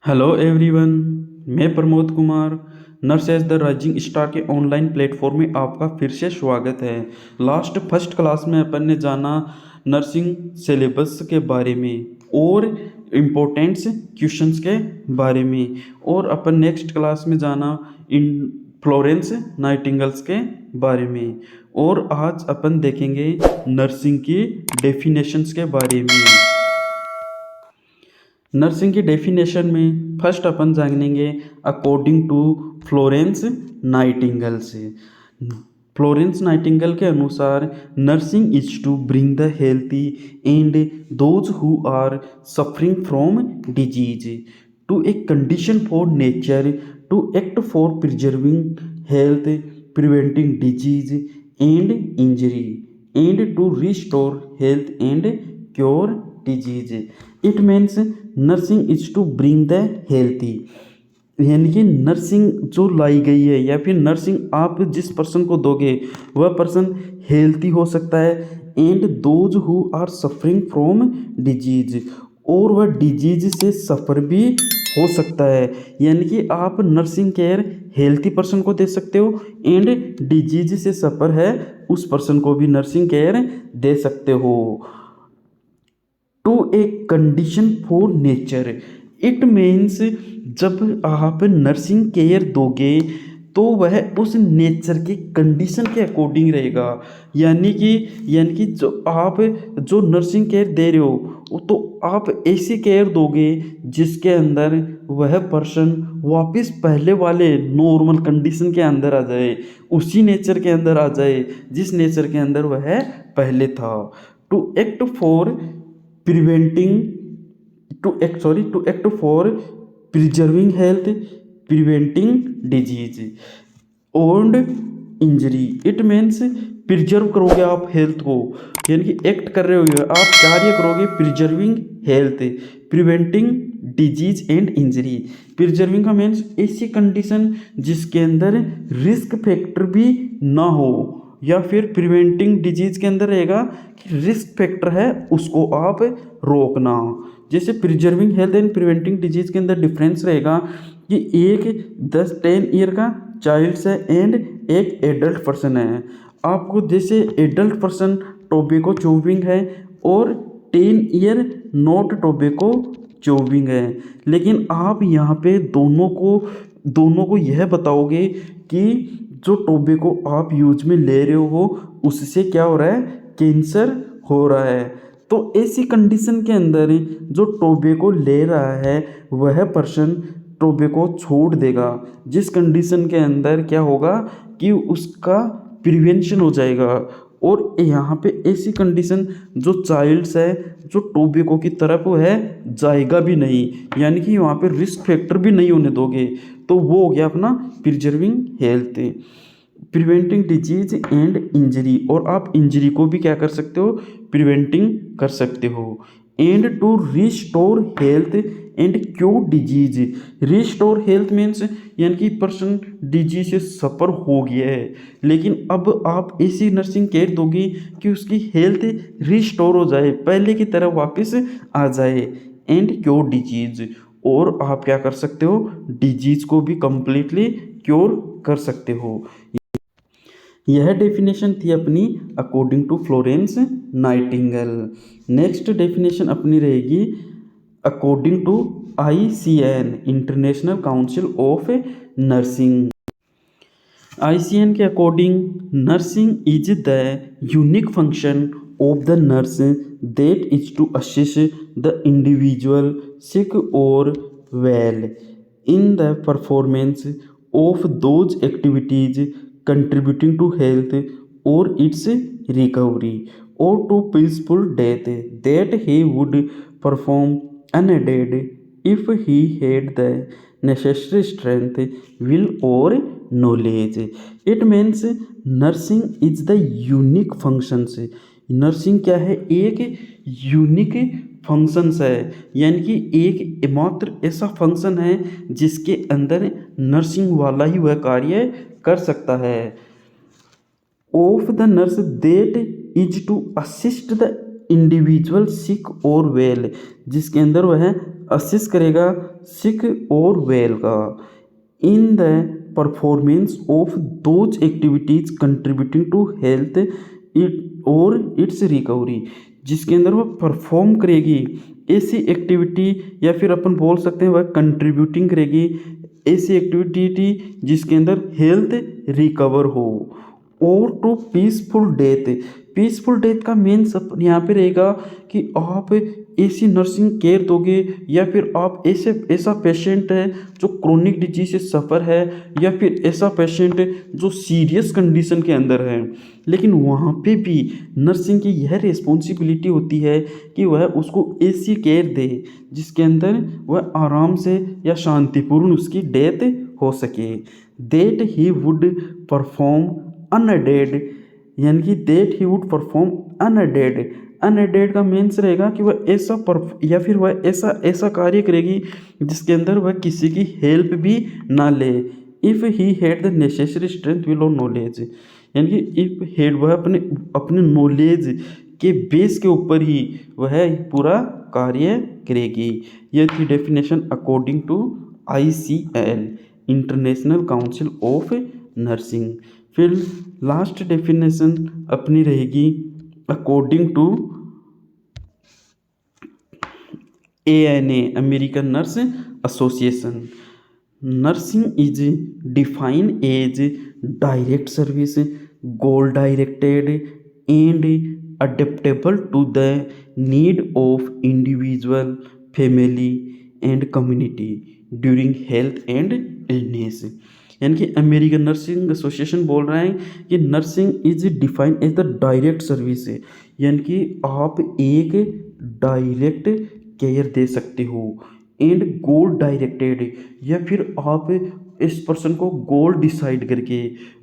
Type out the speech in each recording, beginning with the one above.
Hello everyone. मैं Pramod Kumar nurse as the rising star के online platform में आपका फिर से स्वागत है। लास्ट फर्स्ट क्लास में अपन ने जाना नर्सिंग सिलेबस के बारे में और इम्पोर्टेंट्स क्वेश्चंस के बारे में, और अपन नेक्स्ट क्लास में जाना इन फ्लोरेंस नाइटिंगल्स के बारे में। और आज अपन देखेंगे नर्सिंग की डेफिनेशंस के बारे में। नर्सिंग की डेफिनेशन में फर्स्ट अपन जानेंगे अकॉर्डिंग टू फ्लोरेंस नाइटिंगल से। फ्लोरेंस नाइटिंगल के अनुसार nursing is to bring the healthy and those who are suffering from disease to a condition for nature to act for preserving health, preventing disease and injury and to restore health and cure disease. It means nursing is to bring the healthy, यानी कि nursing जो लाई गई है या फिर nursing आप जिस person को दोगे वह पर्सन हेल्थी हो सकता है, and those who are suffering from disease, और वह डिजीज से सफ़र भी हो सकता है। यानी कि आप नर्सिंग केयर हेल्थी पर्सन को दे सकते हो एंड डिजीज से सफ़र है उस पर्सन को भी नर्सिंग केयर दे सकते हो। To a condition for nature, it means जब आप नर्सिंग केयर दोगे तो वह उस नेचर की कंडीशन के अकॉर्डिंग रहेगा। यानी कि जो नर्सिंग केयर दे रहे हो तो आप ऐसी केयर दोगे जिसके अंदर वह पर्सन वापस पहले वाले नॉर्मल कंडीशन के अंदर आ जाए, उसी नेचर के अंदर आ जाए जिस नेचर के अंदर वह पहले था। To act for preventing to act for preserving health, preventing disease और इंजरी। इट मीन्स प्रिजर्व करोगे आप हेल्थ को, यानी कि एक्ट कर रहे हो आप, कार्य करोगे preserving health, preventing disease and injury. Preserving का मीन्स ऐसी कंडीशन जिसके अंदर रिस्क फैक्टर भी ना हो, या फिर प्रिवेंटिंग डिजीज के अंदर रहेगा कि रिस्क फैक्टर है उसको आप रोकना। जैसे preserving health and preventing disease के अंदर डिफरेंस रहेगा कि एक 10 ईयर का चाइल्ड है एंड एक एडल्ट पर्सन है। आपको जैसे एडल्ट पर्सन टोबैको चोविंग है और 10 ईयर नॉट टोबैको चोविंग है, लेकिन आप यहाँ पे दोनों को यह बताओगे कि जो टोबैको आप यूज में ले रहे हो उससे क्या हो रहा है, कैंसर हो रहा है। तो ऐसी कंडीशन के अंदर जो टोबैको ले रहा है वह पर्सन टोबैको छोड़ देगा, जिस कंडीशन के अंदर क्या होगा कि उसका प्रिवेंशन हो जाएगा। और यहाँ पे ऐसी कंडीशन जो चाइल्ड्स है जो टोबैको की तरफ है जाएगा भी नहीं, यानी कि वहाँ पे रिस्क फैक्टर भी नहीं होने दोगे, तो वो हो गया अपना preserving health, preventing disease and injury. और आप इंजरी को भी क्या कर सकते हो, प्रिवेंटिंग कर सकते हो। And to restore health and cure disease. Restore health means यानी कि पर्सन डिजीज से सफ़र हो गया है, लेकिन अब आप ऐसी नर्सिंग केयर दोगे कि उसकी हेल्थ रिस्टोर हो जाए, पहले की तरह वापस आ जाए। एंड क्योर डिजीज, और आप क्या कर सकते हो, डिजीज को भी कंप्लीटली क्योर कर सकते हो। यह डेफिनेशन थी अपनी according to Florence Nightingale. Next definition अपनी रहेगी according to ICN, international council of nursing. ICN के according nursing is the unique function of the nurse that is to assist the individual sick और well in the performance of those activities contributing to health or its recovery or to peaceful death that he would perform unaided if he had the necessary strength, will or knowledge. It means nursing is the unique functions. Nursing क्या है, एक unique functions है, यानी कि एक मात्र ऐसा function है जिसके अंदर नर्सिंग वाला ही वह कार्य कर सकता है। Of the nurse that is to assist the individual sick और वेल, जिसके अंदर वह असिस्ट करेगा सिक और वेल का in the performance of those activities contributing to health it or its recovery, जिसके अंदर वह परफॉर्म करेगी ऐसी एक्टिविटी, या फिर अपन बोल सकते हैं वह कंट्रीब्यूटिंग करेगी ऐसी एक्टिविटी जिसके अंदर हेल्थ रिकवर हो। Or to peaceful death, peaceful death का मेन यहाँ पे रहेगा कि आप ऐसी नर्सिंग केयर दोगे, या फिर आप ऐसा पेशेंट है जो क्रोनिक डिजीज से सफ़र है, या फिर ऐसा पेशेंट जो सीरियस कंडीशन के अंदर है, लेकिन वहाँ पे भी नर्सिंग की यह रिस्पॉन्सिबिलिटी होती है कि वह उसको ऐसी केयर दे जिसके अंदर वह आराम से या शांतिपूर्ण उसकी डेथ हो सके। That he would perform unaided, यानी कि that he would perform unaided, unaided का मीन्स रहेगा कि वह ऐसा या फिर वह ऐसा कार्य करेगी जिसके अंदर वह किसी की हेल्प भी ना ले। If he had the necessary strength will और नॉलेज, यानी कि इफ हेड वह अपने नॉलेज के बेस के ऊपर ही वह पूरा कार्य करेगी। यह थी definition according to ICL, international council of nursing. फिर लास्ट डेफिनेशन अपनी रहेगी according to ANA, American nurse association. Nursing is defined as direct service, goal directed and adaptable to the need of individual, family and community during health and illness. यानी कि American nursing association बोल रहा है कि nursing is defined as the direct service, यानी कि आप एक डायरेक्ट केयर दे सकते हो, एंड गोल डायरेक्टेड, या फिर आप इस पर्सन को गोल डिसाइड करके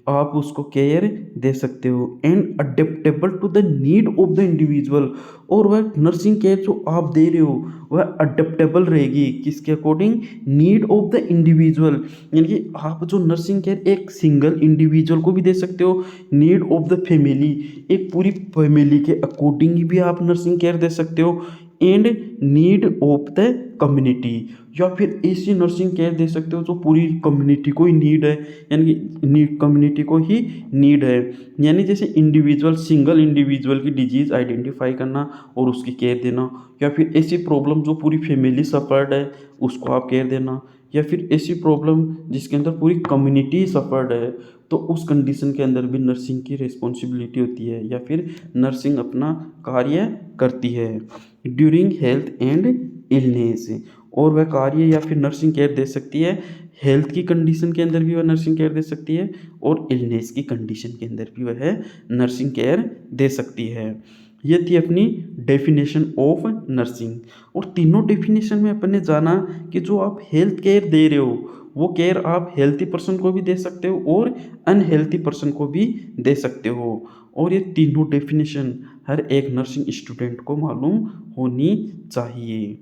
आप उसको केयर दे सकते हो, and adaptable to the need of the individual, और वह नर्सिंग केयर जो आप दे रहे हो वह अडेप्टेबल रहेगी किसके according, need of the individual, यानी कि आप जो नर्सिंग केयर एक सिंगल इंडिविजुअल को भी दे सकते हो, नीड ऑफ द फैमिली, एक पूरी फैमिली के अकॉर्डिंग भी आप नर्सिंग केयर दे सकते हो, and need of the community, या फिर ऐसी नर्सिंग केयर दे सकते हो जो पूरी कम्युनिटी को ही नीड है, यानी कि कम्युनिटी को ही नीड है। यानी जैसे इंडिविजुअल, सिंगल इंडिविजुअल की डिजीज़ आइडेंटिफाई करना और उसकी केयर देना, या फिर ऐसी प्रॉब्लम जो पूरी फैमिली सफ़र्ड है उसको आप केयर देना, या फिर ऐसी प्रॉब्लम जिसके अंदर पूरी कम्युनिटी सफ़र्ड है तो उस कंडीशन के अंदर भी नर्सिंग की रिस्पॉन्सिबिलिटी होती है, या फिर नर्सिंग अपना कार्य करती है ड्यूरिंग हेल्थ एंड इलनेस। और वह कार्य या फिर नर्सिंग केयर दे सकती है हेल्थ की कंडीशन के अंदर भी वह नर्सिंग केयर दे सकती है, और इलनेस की कंडीशन के अंदर भी वह नर्सिंग केयर दे सकती है। यह थी अपनी डेफिनेशन ऑफ नर्सिंग। और तीनों डेफिनेशन में अपन ने जाना कि जो आप हेल्थ केयर दे रहे हो वो केयर आप हेल्थी पर्सन को भी दे सकते हो और अनहेल्थी पर्सन को भी दे सकते हो, और ये तीनों डेफिनेशन हर एक नर्सिंग स्टूडेंट को मालूम होनी चाहिए।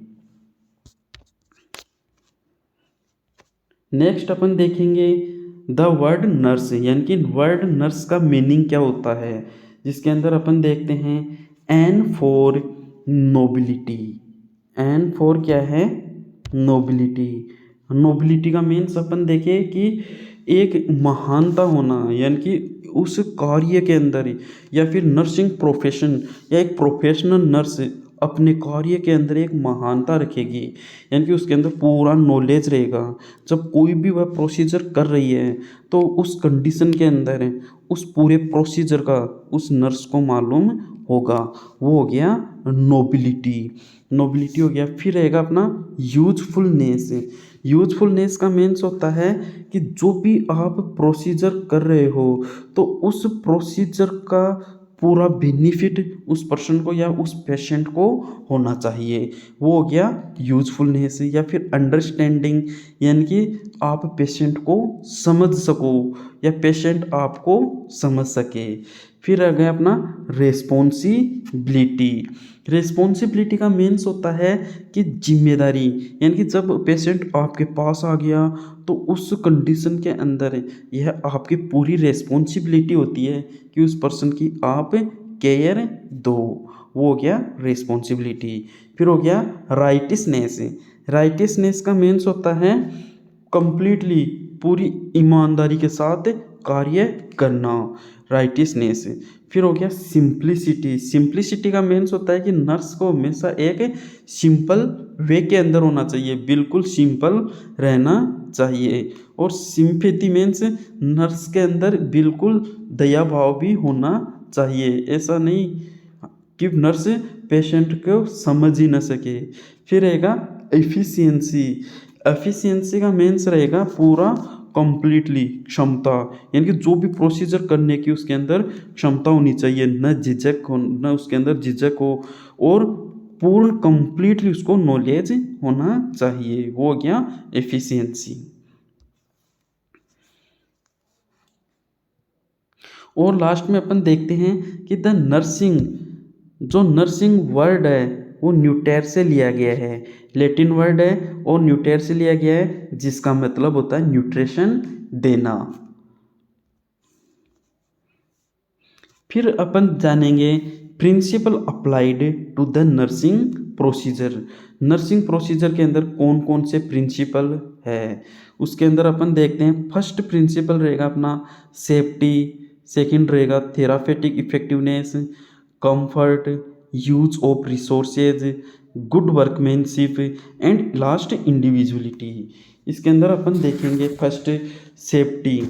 नेक्स्ट अपन देखेंगे द वर्ड नर्स, यानी कि वर्ड नर्स का मीनिंग क्या होता है, जिसके अंदर अपन देखते हैं N for nobility, N for क्या है, नोबिलिटी। नोबिलिटी का मीन्स अपन देखें कि एक महानता होना, यानी कि उस कार्य के अंदर, या फिर नर्सिंग प्रोफेशन या एक प्रोफेशनल नर्स अपने कार्य के अंदर एक महानता रखेगी, यानी कि उसके अंदर पूरा नॉलेज रहेगा। जब कोई भी वह प्रोसीजर कर रही है तो उस कंडीशन के अंदर उस पूरे प्रोसीजर का उस नर्स को मालूम होगा, वो हो गया नोबिलिटी। नोबिलिटी हो गया। फिर रहेगा अपना यूजफुलनेस। यूजफुलनेस का मीन्स होता है कि जो भी आप प्रोसीजर कर रहे हो तो उस प्रोसीजर का पूरा बेनिफिट उस पर्सन को या उस पेशेंट को होना चाहिए, वो हो गया यूजफुलनेस। या फिर अंडरस्टैंडिंग, यानी कि आप पेशेंट को समझ सको या पेशेंट आपको समझ सके। फिर आ गया अपना रेस्पॉन्सिबिलिटी। रेस्पॉन्सिबिलिटी का मीन्स होता है कि जिम्मेदारी, यानी कि जब पेशेंट आपके पास आ गया तो उस कंडीशन के अंदर यह आपकी पूरी रेस्पॉन्सिबिलिटी होती है कि उस पर्सन की आप केयर दो। वो हो गया रिस्पॉन्सिबिलिटी। फिर हो गया राइटिसनेस। राइटिसनेस का मीन्स होता है कंप्लीटली, पूरी ईमानदारी के साथ कार्य करना, राइटिसनेस। फिर हो गया सिंप्लिसिटी। सिंप्लिसिटी का मीन्स होता है कि नर्स को हमेशा एक सिंपल वे के अंदर होना चाहिए, बिल्कुल सिंपल रहना चाहिए। और सिंपैथी मीन्स नर्स के अंदर बिल्कुल दया भाव भी होना चाहिए, ऐसा नहीं कि नर्स पेशेंट को समझ ही न सके। फिर रहेगा एफिशिएंसी। एफिशिएंसी का मीन्स रहेगा पूरा कंप्लीटली क्षमता, यानी कि जो भी प्रोसीजर करने की उसके अंदर क्षमता होनी चाहिए, न झिझक हो, न उसके अंदर झिझक हो, और पूर्ण कंप्लीटली उसको नॉलेज होना चाहिए, वो हो गया एफिशिएंसी। और लास्ट में अपन देखते हैं कि द नर्सिंग, जो नर्सिंग वर्ड है वो न्यूटेर से लिया गया है, लैटिन वर्ड है और न्यूटेर से लिया गया है, जिसका मतलब होता है न्यूट्रिशन देना। फिर अपन जानेंगे principle applied to the nursing procedure. Nursing procedure के अंदर कौन कौन से प्रिंसिपल है, उसके अंदर अपन देखते हैं। फर्स्ट प्रिंसिपल रहेगा अपना सेफ्टी, सेकंड रहेगा therapeutic effectiveness, comfort, use of resources, good workmanship and last individuality. इसके अंदर अपन देखेंगे फर्स्ट सेफ्टी।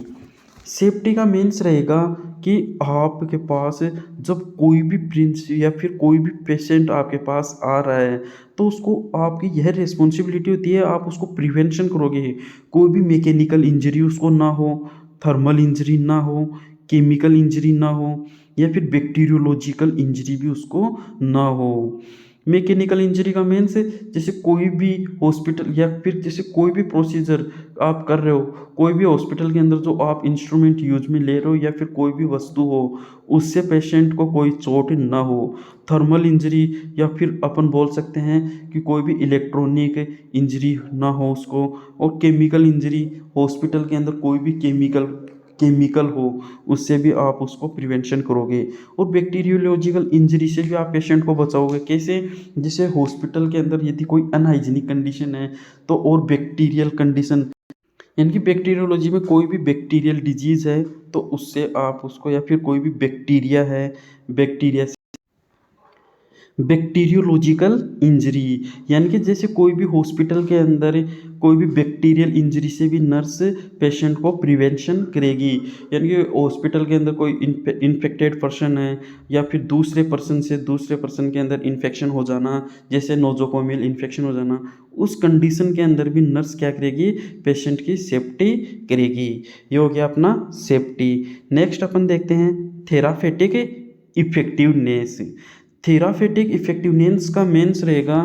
सेफ्टी का मीन्स रहेगा कि आपके पास जब कोई भी प्रिंस या फिर कोई भी पेशेंट आपके पास आ रहा है तो उसको आपकी यह रिस्पॉन्सिबिलिटी होती है, आप उसको प्रिवेंशन करोगे, कोई भी मैकेनिकल इंजरी उसको ना हो, थर्मल इंजरी ना हो, केमिकल इंजरी ना हो, या फिर बैक्टीरियोलॉजिकल इंजरी भी उसको ना हो। मैकेनिकल इंजरी का मीन्स जैसे कोई भी हॉस्पिटल या फिर जैसे कोई भी प्रोसीजर आप कर रहे हो, कोई भी हॉस्पिटल के अंदर जो आप इंस्ट्रूमेंट यूज में ले रहे हो या फिर कोई भी वस्तु हो, उससे पेशेंट को कोई चोट ना हो। थर्मल इंजरी या फिर अपन बोल सकते हैं कि कोई भी इलेक्ट्रॉनिक इंजरी ना हो उसको। और केमिकल इंजरी, हॉस्पिटल के अंदर कोई भी केमिकल हो उससे भी आप उसको प्रिवेंशन करोगे। और बैक्टीरियोलॉजिकल इंजरी से भी आप पेशेंट को बचाओगे, कैसे? जैसे हॉस्पिटल के अंदर यदि कोई अनहाइजीनिक कंडीशन है तो, और बैक्टीरियल कंडीशन, यानी कि बैक्टीरियोलॉजी में कोई भी बैक्टीरियल डिजीज़ है तो उससे आप उसको, या फिर कोई भी बैक्टीरिया है, बैक्टीरिया बैक्टीरियोलॉजिकल इंजरी, यानी कि जैसे कोई भी हॉस्पिटल के अंदर कोई भी बैक्टीरियल इंजरी से भी नर्स पेशेंट को प्रिवेंशन करेगी। यानी कि हॉस्पिटल के अंदर कोई इन्फेक्टेड पर्सन है या फिर दूसरे पर्सन से दूसरे पर्सन के अंदर इन्फेक्शन हो जाना, जैसे नोजोकोमियल इन्फेक्शन हो जाना, उस कंडीशन के अंदर भी नर्स क्या करेगी? पेशेंट की सेफ्टी करेगी। ये हो गया अपना सेफ्टी। नेक्स्ट अपन देखते हैं थेरापेटिक इफेक्टिवनेस। थेरापेटिक इफेक्टिवनेस का मीन्स रहेगा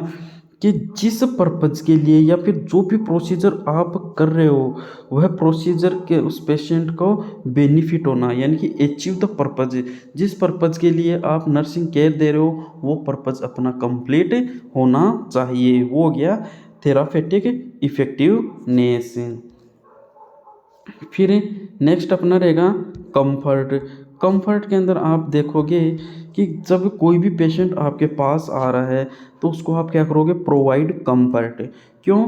कि जिस पर्पज़ के लिए या फिर जो भी प्रोसीजर आप कर रहे हो वह प्रोसीजर के उस पेशेंट को बेनिफिट होना, यानी कि अचीव द पर्पज़, जिस पर्पज़ के लिए आप नर्सिंग केयर दे रहे हो वो पर्पज़ अपना कंप्लीट होना चाहिए, वो हो गया थेरापेटिक इफेक्टिवनेस। फिर नेक्स्ट अपना रहेगा कंफर्ट। कंफर्ट के अंदर आप देखोगे कि जब कोई भी पेशेंट आपके पास आ रहा है तो उसको आप क्या करोगे? Provide comfort. क्यों?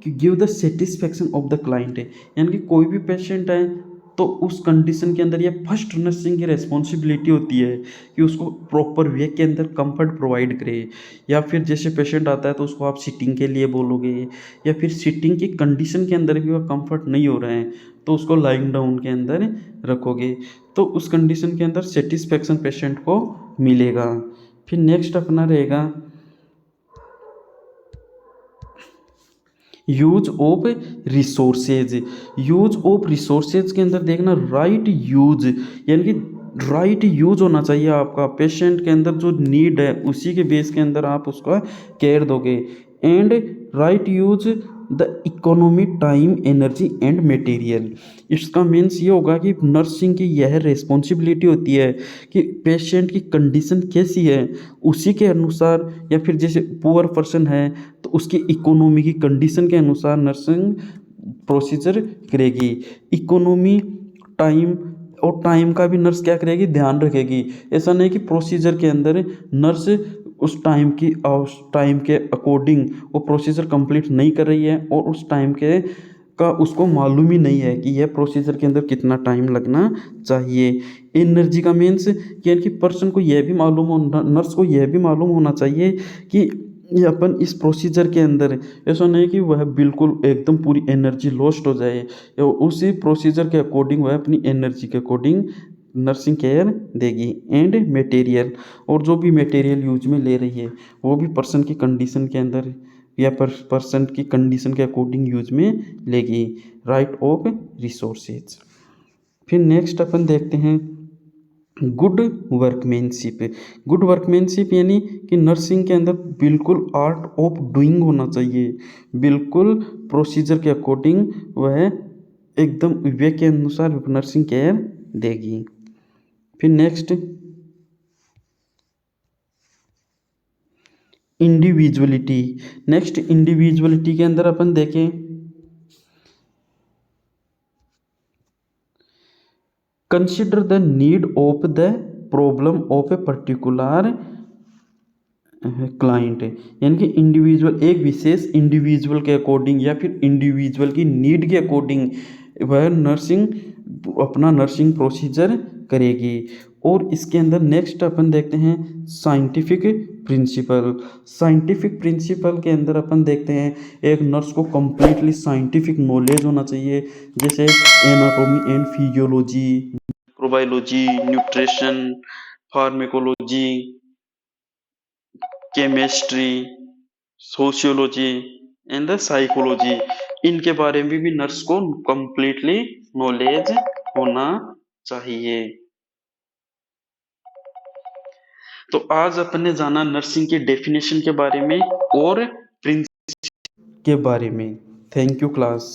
कि give the satisfaction of the client, यानी कि कोई भी पेशेंट है तो उस कंडीशन के अंदर ये फर्स्ट नर्सिंग की रिस्पॉन्सिबिलिटी होती है कि उसको प्रॉपर वे के अंदर कंफर्ट प्रोवाइड करे। या फिर जैसे पेशेंट आता है तो उसको आप सीटिंग के लिए बोलोगे, या फिर सीटिंग की कंडीशन के अंदर भी वह कंफर्ट नहीं हो रहे हैं तो उसको लाइंग डाउन के अंदर रखोगे, तो उस कंडीशन के अंदर सेटिस्फेक्शन पेशेंट को मिलेगा। फिर नेक्स्ट अपना रहेगा use of resources. Use of resources के अंदर देखना राइट यूज, यानी कि राइट यूज होना चाहिए आपका। पेशेंट के अंदर जो नीड है उसी के बेस के अंदर आप उसका केयर दोगे। And right use the economy, time, energy and material. इसका मीन्स ये होगा कि नर्सिंग की यह रिस्पॉन्सिबिलिटी होती है कि पेशेंट की कंडीशन कैसी है उसी के अनुसार, या फिर जैसे पुअर पर्सन है तो उसकी इकोनॉमी की कंडीशन के अनुसार नर्सिंग प्रोसीजर करेगी। इकोनॉमी, टाइम और टाइम का भी नर्स क्या करेगी, ध्यान रखेगी। ऐसा नहीं कि प्रोसीजर के अंदर नर्स उस टाइम के अकॉर्डिंग वो प्रोसीजर कंप्लीट नहीं कर रही है और उस टाइम के का उसको मालूम ही नहीं है कि यह प्रोसीजर के अंदर कितना टाइम लगना चाहिए। एनर्जी का मीन्स यानी कि पर्सन को यह भी मालूम हो, नर्स को यह भी मालूम होना चाहिए कि ये अपन इस प्रोसीजर के अंदर, ऐसा नहीं कि वह बिल्कुल एकदम पूरी एनर्जी लॉस्ट हो जाए, या उसी प्रोसीजर के अकॉर्डिंग वह अपनी एनर्जी के अकॉर्डिंग नर्सिंग केयर देगी। एंड मटेरियल, और जो भी मटेरियल यूज में ले रही है वो भी पर्सन की कंडीशन के अंदर या पर्सन की कंडीशन के अकॉर्डिंग यूज में लेगी। Right of resources. फिर नेक्स्ट अपन देखते हैं गुड वर्कमैनशिप। गुड वर्कमैनशिप यानी कि नर्सिंग के अंदर बिल्कुल आर्ट ऑफ डूइंग होना चाहिए, बिल्कुल प्रोसीजर के अकॉर्डिंग वह एकदम वे के अनुसार नर्सिंग केयर देगी। फिर नेक्स्ट इंडिविजुअलिटी। नेक्स्ट इंडिविजुअलिटी के अंदर अपन देखें consider the need of the problem of a particular client, यानी कि इंडिविजुअल, एक विशेष इंडिविजुअल के अकॉर्डिंग या फिर इंडिविजुअल की नीड के अकॉर्डिंग वह नर्सिंग अपना नर्सिंग प्रोसीजर करेगी। और इसके अंदर नेक्स्ट अपन देखते हैं साइंटिफिक प्रिंसिपल। साइंटिफिक प्रिंसिपल के अंदर अपन देखते हैं एक नर्स को कंप्लीटली साइंटिफिक नॉलेज होना चाहिए, जैसे anatomy and physiology, microbiology, nutrition, pharmacology, chemistry, sociology and the psychology, इनके बारे में भी नर्स को कंप्लीटली नॉलेज होना चाहिए। तो आज अपन ने जाना नर्सिंग की डेफिनेशन के बारे में और प्रिंसिपल के बारे में। Thank you class.